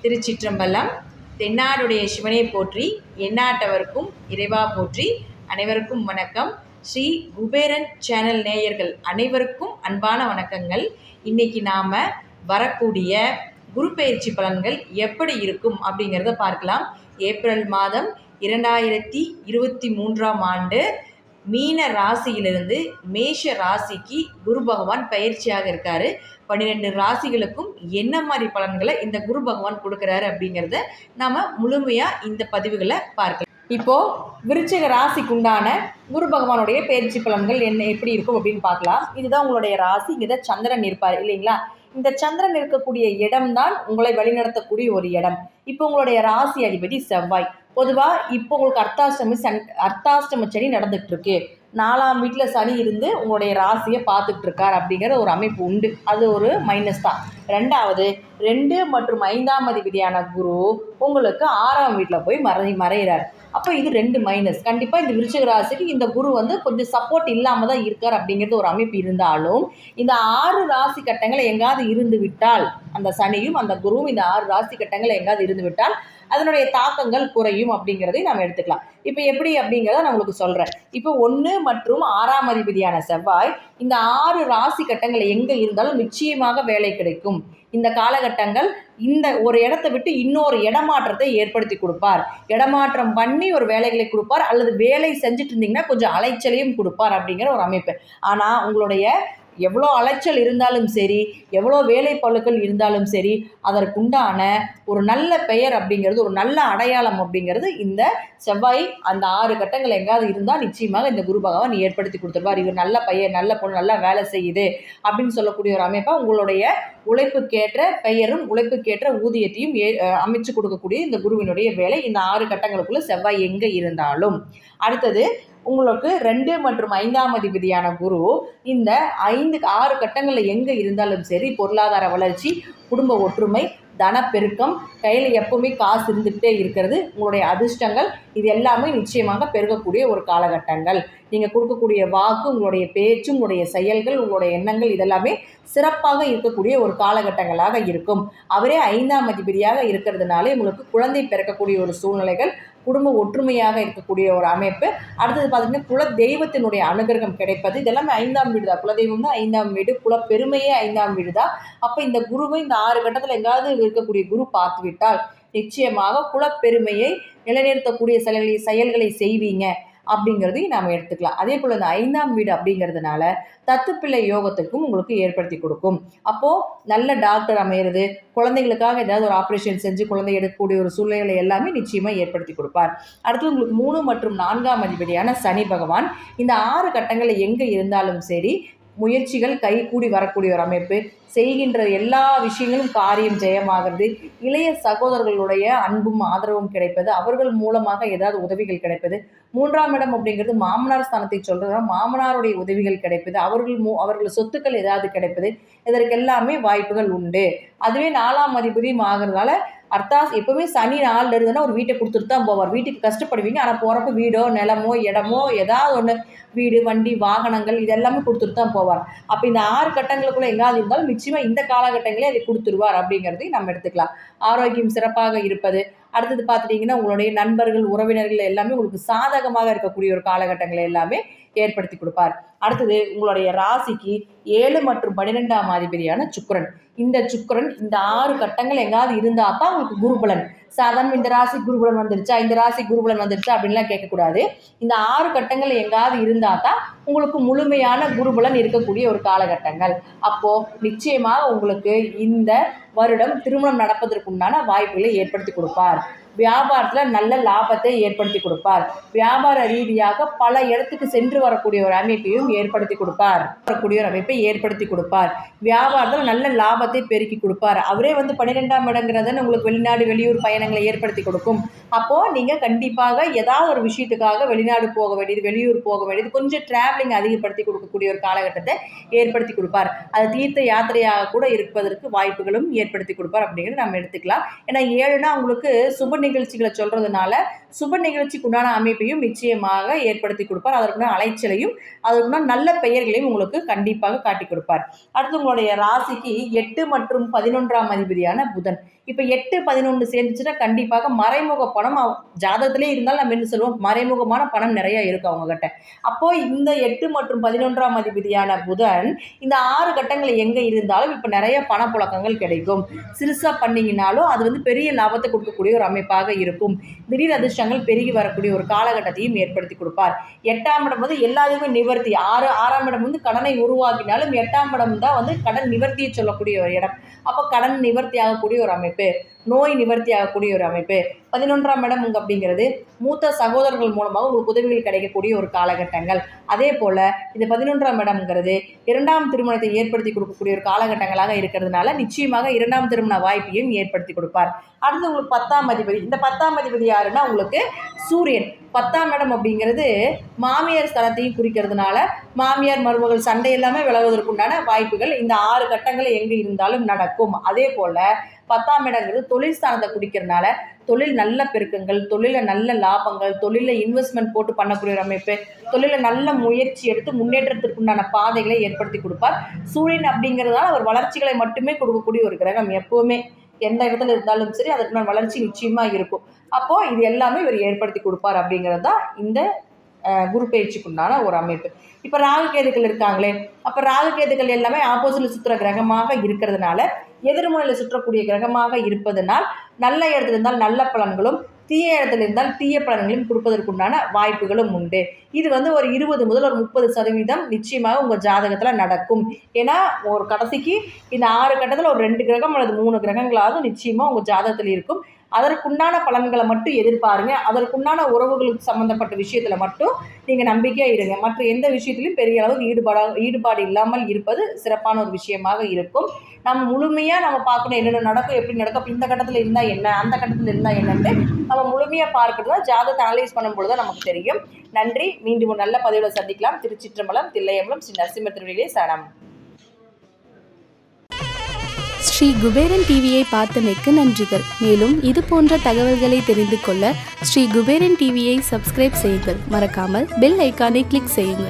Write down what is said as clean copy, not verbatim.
திருச்சிற்றம்பலம். தென்னாடுடைய சிவனை போற்றி, எந்நாட்டவர்க்கும் இறைவா போற்றி. அனைவருக்கும் வணக்கம். ஸ்ரீ குபேரன் சேனல் நேயர்கள் அனைவருக்கும் அன்பான வணக்கங்கள். இன்னைக்கு நாம் வரக்கூடிய குரு பயிற்சி பலன்கள் எப்படி இருக்கும் அப்படிங்கிறத பார்க்கலாம். ஏப்ரல் மாதம் 2023 மீன ராசியிலிருந்து மேஷ ராசிக்கு குரு பகவான் பயிற்சியாக இருக்காரு. 12 ராசிகளுக்கும் என்ன மாதிரி பலன்களை இந்த குரு பகவான் கொடுக்குறாரு அப்படிங்கிறத நாம் முழுமையாக இந்த பதிவுகளை பார்க்கலாம். இப்போது விருச்சிக ராசிக்கு உண்டான குரு பகவானுடைய பயிற்சி பலன்கள் எப்படி இருக்கும் அப்படின்னு பார்க்கலாம். இதுதான் உங்களுடைய ராசி. இங்கே தான் சந்திரன் இருப்பார் இல்லைங்களா? இந்த சந்திரன் இருக்கக்கூடிய இடம்தான் உங்களை வழிநடத்தக்கூடிய ஒரு இடம். இப்போ உங்களுடைய ராசி அதிபதி செவ்வாய். பொதுவாக இப்போ உங்களுக்கு அர்த்தாஷ்டம சனி நடந்துகிட்டு இருக்கு. 4ஆம் வீட்டில் சனி இருந்து உங்களுடைய ராசியை பார்த்துட்டு இருக்கார் அப்படிங்கிற ஒரு அமைப்பு உண்டு. அது ஒரு மைனஸ் தான். 2 மற்றும் 5ஆம் அதிபதியான குரு உங்களுக்கு 6ஆம் வீட்டில் போய் மறைகிறார். அப்போ இது 2 மைனஸ். கண்டிப்பாக இந்த விருச்சிக ராசிக்கு இந்த குரு கொஞ்சம் சப்போர்ட் இல்லாமல் தான் இருக்கார் அப்படிங்கிறது ஒரு அமைப்பு இருந்தாலும், இந்த 6 ராசி கட்டங்களை எங்காவது இருந்து விட்டால், அந்த சனியும் அந்த குருவும் இந்த 6 ராசி கட்டங்களை எங்காவது இருந்து விட்டால் அதனுடைய தாக்கங்கள் குறையும் அப்படிங்கிறதையும் நாம் எடுத்துக்கலாம். இப்போ எப்படி அப்படிங்கிறத நான் உங்களுக்கு சொல்கிறேன். இப்போ 1 மற்றும் 6ஆம் அதிபதியான செவ்வாய் இந்த 6 ராசி கட்டங்கள் எங்கே இருந்தாலும் நிச்சயமாக வேலை கிடைக்கும். இந்த காலகட்டங்கள் இந்த ஒரு இடத்தை விட்டு இன்னொரு இடமாற்றத்தை ஏற்படுத்தி கொடுப்பார். இடமாற்றம் பண்ணி ஒரு வேலைகளை கொடுப்பார், அல்லது வேலை செஞ்சுட்டு இருந்தீங்கன்னா கொஞ்சம் அலைச்சலையும் கொடுப்பார் அப்படிங்கிற ஒரு அமைப்பு. ஆனால் உங்களுடைய எவ்வளோ அலைச்சல் இருந்தாலும் சரி, எவ்வளோ வேலைப்பளுக்கள் இருந்தாலும் சரி, அதற்குண்டான ஒரு நல்ல பெயர் அப்படிங்கிறது, ஒரு நல்ல அடையாளம் அப்படிங்கிறது இந்த செவ்வாய் அந்த 6 கட்டங்கள் எங்காவது இருந்தால் நிச்சயமாக இந்த குரு பகவான் ஏற்படுத்தி கொடுத்துருவார். இவர் நல்ல பையன், நல்ல பொண்ணு, நல்லா வேலை செய்யுது அப்படின்னு சொல்லக்கூடிய ஒரு அமைப்பாக உங்களுடைய உழைப்புக்கேற்ற பெயரும் உழைப்புக்கேற்ற ஊதியத்தையும் அமைச்சு கொடுக்கக்கூடிய இந்த குருவினுடைய வேலை இந்த 6 கட்டங்களுக்குள்ள செவ்வாய் எங்கே இருந்தாலும். அடுத்தது உங்களுக்கு 2 மற்றும் 5ஆம் அதிபதியான குரு இந்த 6 கட்டங்களில் எங்கே இருந்தாலும் சரி, பொருளாதார வளர்ச்சி, குடும்ப ஒற்றுமை, தனப்பெருக்கம், கையில் எப்பவுமே காசு இருந்துகிட்டே இருக்கிறது, உங்களுடைய அதிர்ஷ்டங்கள், இது எல்லாமே நிச்சயமாக பெருகக்கூடிய ஒரு காலகட்டங்கள். நீங்கள் கொடுக்கக்கூடிய வாக்கு, உங்களுடைய பேச்சு, உங்களுடைய செயல்கள், உங்களுடைய எண்ணங்கள் இதெல்லாமே சிறப்பாக இருக்கக்கூடிய ஒரு காலகட்டங்களாக இருக்கும். அவரே 5ஆம் அதிபதியாக இருக்கிறதுனாலே உங்களுக்கு குழந்தை பிறக்கக்கூடிய ஒரு சூழ்நிலைகள், குடும்ப ஒற்றுமையாக இருக்கக்கூடிய ஒரு அமைப்பு. அடுத்தது பார்த்திங்கன்னா குல தெய்வத்தினுடைய அனுகிரகம் கிடைப்பது, இதெல்லாமே 5ஆம் வீடு தான். குலதெய்வம் தான் 5ஆம் வீடு, குல பெருமையே 5ஆம் வீடு தான். அப்போ இந்த குருவை இந்த 6 கட்டத்தில் எங்காவது இருக்கக்கூடிய குரு பார்த்துவிட்டால் நிச்சயமாக குலப்பெருமையை நிலைநிறுத்தக்கூடிய செயல்களை செய்வீங்க அப்படிங்கிறதையும் நாம் எடுத்துக்கலாம். அதே போல் இந்த 5ஆம் வீடு அப்படிங்கிறதுனால தத்துப்பிள்ளை யோகத்துக்கும் உங்களுக்கு ஏற்படுத்தி கொடுக்கும். அப்போது நல்ல டாக்டர் அமையிறது, குழந்தைகளுக்காக ஏதாவது ஒரு ஆப்ரேஷன் செஞ்சு குழந்தை எடுக்கக்கூடிய ஒரு சூழ்நிலை எல்லாமே நிச்சயமாக ஏற்படுத்தி கொடுப்பார். அடுத்து உங்களுக்கு 3 மற்றும் 4ஆம் அதிபதியான சனி பகவான் இந்த 6 கட்டங்களில் எங்கே இருந்தாலும் சரி, முயற்சிகள் கைகூடி வரக்கூடிய ஒரு அமைப்பு, செய்கின்ற எல்லா விஷயங்களும் காரியம் ஜெயமாகிறது, இளைய சகோதரர்களுடைய அன்பும் ஆதரவும் கிடைப்பது, அவர்கள் மூலமாக ஏதாவது உதவிகள் கிடைப்பது, 3ஆம் இடம் அப்படிங்கிறது மாமனார் ஸ்தானத்தை சொல்கிறதா, மாமனாருடைய உதவிகள் கிடைப்பது, அவர்கள் சொத்துக்கள் ஏதாவது கிடைப்பது, இதற்கெல்லாமே வாய்ப்புகள் உண்டு. அதுவே 4ஆம் அதிபதியும் ஆகிறதுனால எப்பவுமே சனி 4 இருந்ததுன்னா ஒரு வீட்டை கொடுத்துட்டு தான் போவார். வீட்டுக்கு கஷ்டப்படுவீங்க, ஆனால் போகிறப்ப வீடோ நிலமோ இடமோ ஏதாவது ஒன்று, வீடு, வண்டி, வாகனங்கள் இதெல்லாமே கொடுத்துட்டு தான் போவார். அப்போ இந்த 6 கட்டங்களுக்குள்ளே எங்காவது இருந்தாலும் நிச்சயமாக இந்த காலகட்டங்களே அதை கொடுத்துருவார் அப்படிங்கிறதையும் நம்ம எடுத்துக்கலாம். ஆரோக்கியம் சிறப்பாக இருப்பது, அடுத்தது பார்த்துட்டிங்கன்னா உங்களுடைய நண்பர்கள், உறவினர்கள் எல்லாமே உங்களுக்கு சாதகமாக இருக்கக்கூடிய ஒரு காலகட்டங்களை எல்லாமே ஏற்படுத்தி கொடுப்பார். அடுத்தது உங்களுடைய ராசிக்கு 7 மற்றும் 12ஆம் அதிபதியான சுக்கிரன். இந்த சுக்கிரன் இந்த 6 கட்டங்கள் எங்காவது இருந்தால் தான் உங்களுக்கு குருபலன். சாதாரண இந்த ராசி குருபலன் வந்துருச்சா, இந்த ராசி குருபலன் வந்துருச்சா அப்படின்லாம் கேட்கக்கூடாது. இந்த 6 கட்டங்கள் எங்காவது இருந்தால் தான் உங்களுக்கு முழுமையான குருபலன் இருக்கக்கூடிய ஒரு காலகட்டங்கள். அப்போது நிச்சயமாக உங்களுக்கு இந்த வருடம் திருமணம் நடப்பதற்குண்டான வாய்ப்புகளை ஏற்படுத்தி கொடுப்பார். வியாபாரத்தில் நல்ல லாபத்தை ஏற்படுத்தி கொடுப்பார். வியாபார ரீதியாக பல இடத்துக்கு சென்று வரக்கூடிய ஒரு அமைப்பையும் ஏற்படுத்தி கொடுப்பார். வியாபாரத்தில் நல்ல லாபத்தை பெருக்கி கொடுப்பார். அவரே 12ஆம் இடங்கிறத உங்களுக்கு வெளிநாடு வெளியூர் பயணங்களை ஏற்படுத்தி கொடுக்கும். அப்போது நீங்கள் கண்டிப்பாக ஏதாவது ஒரு விஷயத்துக்காக வெளிநாடு போக வேண்டியது, வெளியூர் போக வேண்டியது, கொஞ்சம் டிராவலிங் அதிகப்படுத்தி கொடுக்கக்கூடிய ஒரு காலகட்டத்தை ஏற்படுத்தி கொடுப்பார். அது தீர்த்த யாத்திரையாக கூட இருப்பதற்கு வாய்ப்புகளும் ஏற்படுத்தி கொடுப்பார் அப்படிங்கிறது நம்ம எடுத்துக்கலாம். ஏன்னா 7னா உங்களுக்கு சுப நிகழ்ச்சிகளை சொல்றதுனால சுப நிகழ்ச்சிக்கு உண்டான அமைப்பையும் நிச்சயமாக ஏற்படுத்தி கொடுப்பார். அதற்குண்டான அலைச்சலையும் அதற்குண்டான நல்ல பெயர்களையும் உங்களுக்கு கண்டிப்பாக காட்டி கொடுப்பார். அடுத்து உங்களுடைய ராசிக்கு 8 மற்றும் 11ஆம் அதிபதியான புதன். இப்போ 8, 11 சேர்ந்துச்சுன்னா கண்டிப்பாக மறைமுக பணம் ஜாதகத்திலே இருந்தாலும் நம்ம என்ன சொல்லுவோம், மறைமுகமான பணம் நிறைய இருக்கும் அவங்க கிட்ட. அப்போ இந்த 8 மற்றும் 11ஆம் அதிபதியான புதன் இந்த 6 கட்டங்கள் எங்க இருந்தாலும் இப்போ நிறைய பணப்புழக்கங்கள் கிடைக்கும். சிறுசா பண்ணீங்கனாலும் அது வந்து பெரிய லாபத்தை கொடுக்கக்கூடிய ஒரு அமைப்பாக இருக்கும். திடீர் அதிர்ஷ்டங்கள் பெருகி வரக்கூடிய ஒரு காலகட்டத்தையும் ஏற்படுத்தி கொடுப்பார். 8ஆம் இடம் வந்து எல்லாத்துக்குமே நிவர்த்தி. 6ஆம் இடம் வந்து கடனை உருவாக்கினாலும் 8ஆம் இடம் தான் வந்து கடன் நிவர்த்தியை சொல்லக்கூடிய ஒரு இடம். அப்போ கடன் நிவர்த்தி ஆகக்கூடிய ஒரு அமைப்பு, நோய் நிவர்த்தி ஆகக்கூடிய ஒரு அமைப்பு. 11ஆம் இடம் அப்படிங்கிறது மூத்த சகோதரர்கள் மூலமாக உங்களுக்கு உதவிகள் கிடைக்கக்கூடிய ஒரு காலகட்டங்கள். அதே போல் இந்த 11ஆம் இடம்ங்கிறது 2ஆம் திருமணத்தை ஏற்படுத்தி கொடுக்கக்கூடிய ஒரு காலகட்டங்களாக இருக்கிறதுனால நிச்சயமாக 2ஆம் திருமண வாய்ப்பையும் ஏற்படுத்தி கொடுப்பார். அடுத்து உங்களுக்கு 10ஆம் அதிபதி. இந்த 10ஆம் அதிபதி யாருன்னா உங்களுக்கு சூரியன். 10ஆம் இடம் அப்படிங்கிறது மாமியார் ஸ்தலத்தையும் குறிக்கிறதுனால மாமியார் மருமகள் சண்டை எல்லாமே விலகுவதற்குண்டான வாய்ப்புகள் இந்த 6 கட்டங்கள் எங்கே இருந்தாலும் நடக்கும். அதே போல் 10ஆம் இடங்கிறது தொழில் ஸ்தானத்தை குறிக்கிறதுனால தொழில் நல்ல பெருக்கங்கள், தொழிலில் நல்ல லாபங்கள், தொழிலில் இன்வெஸ்ட்மெண்ட் போட்டு பண்ணக்கூடிய ஒரு அமைப்பு, தொழிலில் நல்ல முயற்சி எடுத்து முன்னேற்றத்திற்குண்டான பாதைகளை ஏற்படுத்தி கொடுப்பார். சூரியன் அப்படிங்கிறதுனால அவர் வளர்ச்சிகளை மட்டுமே கொடுக்கக்கூடிய ஒரு கிரகம். எப்போவுமே எந்த இடத்துல இருந்தாலும் சரி அதற்குண்டான வளர்ச்சி நிச்சயமாக இருக்கும். அப்போது இது எல்லாமே இவர் ஏற்படுத்தி கொடுப்பார் அப்படிங்கிறது தான் இந்த குரு பயிற்சிக்குண்டான ஒரு அமைப்பு. இப்போ ராகுகேதுக்கள் இருக்காங்களே, அப்போ ராகுகேதுக்கள் எல்லாமே ஆப்போசிட்டில் சுற்றுற கிரகமாக இருக்கிறதுனால, எதிர்முனையில் சுற்றக்கூடிய கிரகமாக இருப்பதனால் நல்ல இடத்துல இருந்தால் நல்ல பலன்களும், தீய இடத்துல இருந்தால் தீய பலன்களையும் கொடுப்பதற்குண்டான வாய்ப்புகளும் உண்டு. இது வந்து ஒரு 20 முதல் ஒரு 30% நிச்சயமாக உங்கள் ஜாதகத்தில் நடக்கும். ஏன்னா ஒரு கடைசிக்கு இந்த 6 கட்டத்தில் ஒரு 2 கிரகம் அல்லது 3 கிரகங்களாவது நிச்சயமாக உங்கள் ஜாதகத்தில் இருக்கும். அதற்குண்டான பலன்களை மட்டும் எதிர்பாருங்க. அதற்குண்டான உறவுகளுக்கு சம்மந்தப்பட்ட விஷயத்தில் மட்டும் நீங்கள் நம்பிக்கையாக இருங்க. மற்ற எந்த விஷயத்திலையும் பெரிய அளவுக்கு ஈடுபாடு இல்லாமல் இருப்பது சிறப்பான ஒரு விஷயமாக இருக்கும். நம்ம முழுமையாக நம்ம பார்க்கணும், என்னென்ன நடக்கும், எப்படி நடக்கும், அப்போ இந்த கட்டத்தில் இருந்தால் என்ன, அந்த கட்டத்தில் இருந்தால் என்னன்ட்டு நம்ம முழுமையாக பார்க்கறது தான் ஜாதகத்தை அனலைஸ் பண்ணும்பொழுது தான் நமக்கு தெரியும். நன்றி. மீண்டும் ஒரு நல்ல பதிவில் சந்திக்கலாம். திருச்சிற்றம்பலம், தில்லையம்பலம், ஸ்ரீ நரசிம்ம திருவடிகளே சரணம். ஸ்ரீ குபேரன் டிவியை பார்த்தமைக்கு நன்றிகள். மேலும் இது போன்ற தகவல்களை தெரிந்து கொள்ள ஸ்ரீ குபேரன் டிவியை சப்ஸ்கிரைப் செய்யுங்கள். மறக்காமல் பெல் ஐக்கானை கிளிக் செய்யுங்கள்.